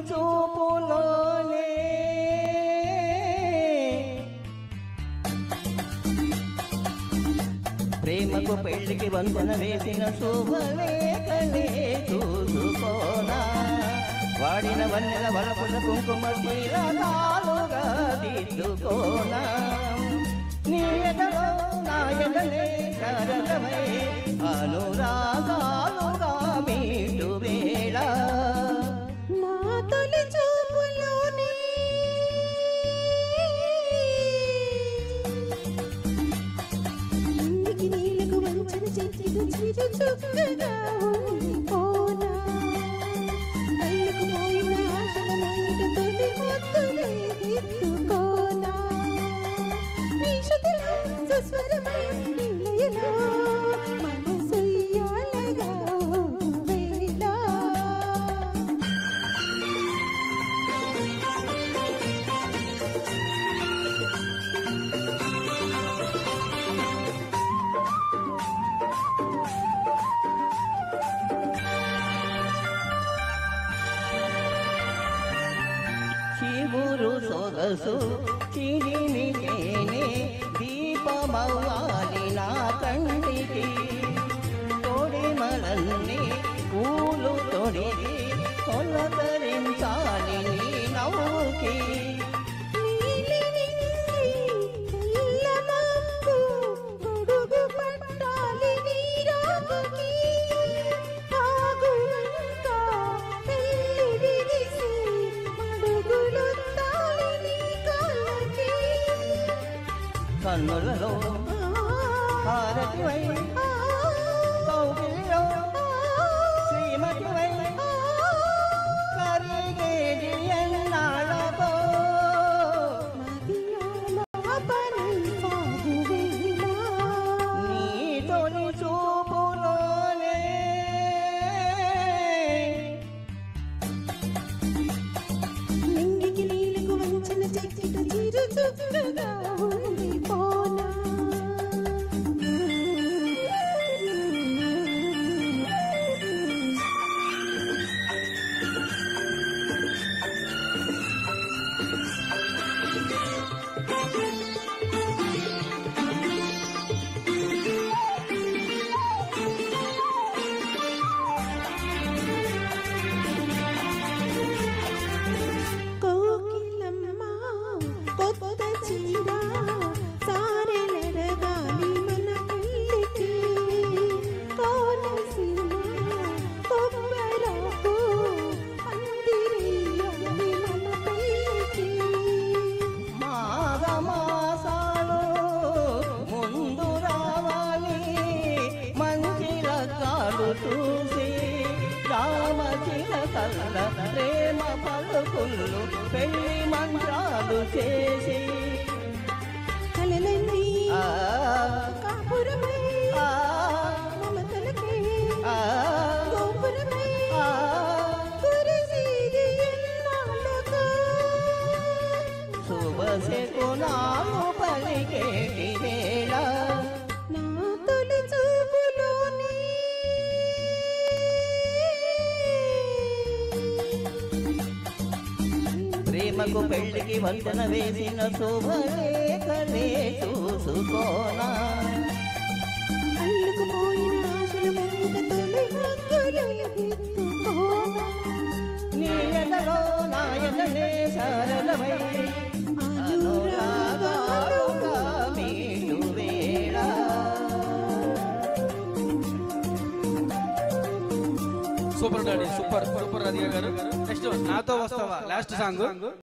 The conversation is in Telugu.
చూపులోనే ప్రేమకు పెళ్లికి వందన వేసిన శుభలేఖలే చూసుకోనా వాడిన వన్నెల వలపుల కుంకుమ శీలకాలుగా దిద్దుకోనా నీ ఎదలో నా ఎదలే సరళమై అనురాగాలుగా మీటు వేళ నా తొలి చూపులోనే ఇంటికి నీళ్ళకు వంచన చెట్టు చిరు చుక్కగా ఉండిపోనా కళ్ళకు పోయిన ఆశల మైట తొలి మొత్తులే దిద్దుకోనా నీ శృతిలో సుస్వరమై నిలయలో మనసయ్యాలగా వేళ శివురు సొగసు చిరిమికేనే దీపమవ్వాలి నా కంటికి తొడిమలన్నీ పూలు తొడిగి తొలకరించాలి నీ నవ్వుకి కన్నులలో హారతివై కౌగిలిలో శ్రీమతివై కరిగేది ఎన్నాళ్ళతో నీ తొలి చూపులోనే నింగికి నీళ్ళకు వంచిన చెట్టు చిరు చుక్కగా ఉండిపోనా చూసి రామచిలకల్ల ప్రేమ పలుకులు పెళ్లి మంత్రాలు చేసి కలలన్నీ కాపురమై మమతలకే గోపురమై కురిసేది ఎన్నాళ్ళకో శుభశకునాలు పలికేటి వేళ నా తొలి చూపులోనే ప్రేమకు పెళ్లికి వంతెన వేసిన శుభలేఖలే చూసుకోనా అల్లుకు పోయిన ఆశల మైట తొలి మొక్కులే దిద్దుకోనా నీ ఎదలో నా ఎదలే సరళమై అనురాగాలుగా మీటు వేళ super daddy super super Radhika గారు నెక్స్ట్ నాతో వస్తావా లాస్ట్ సాంగ్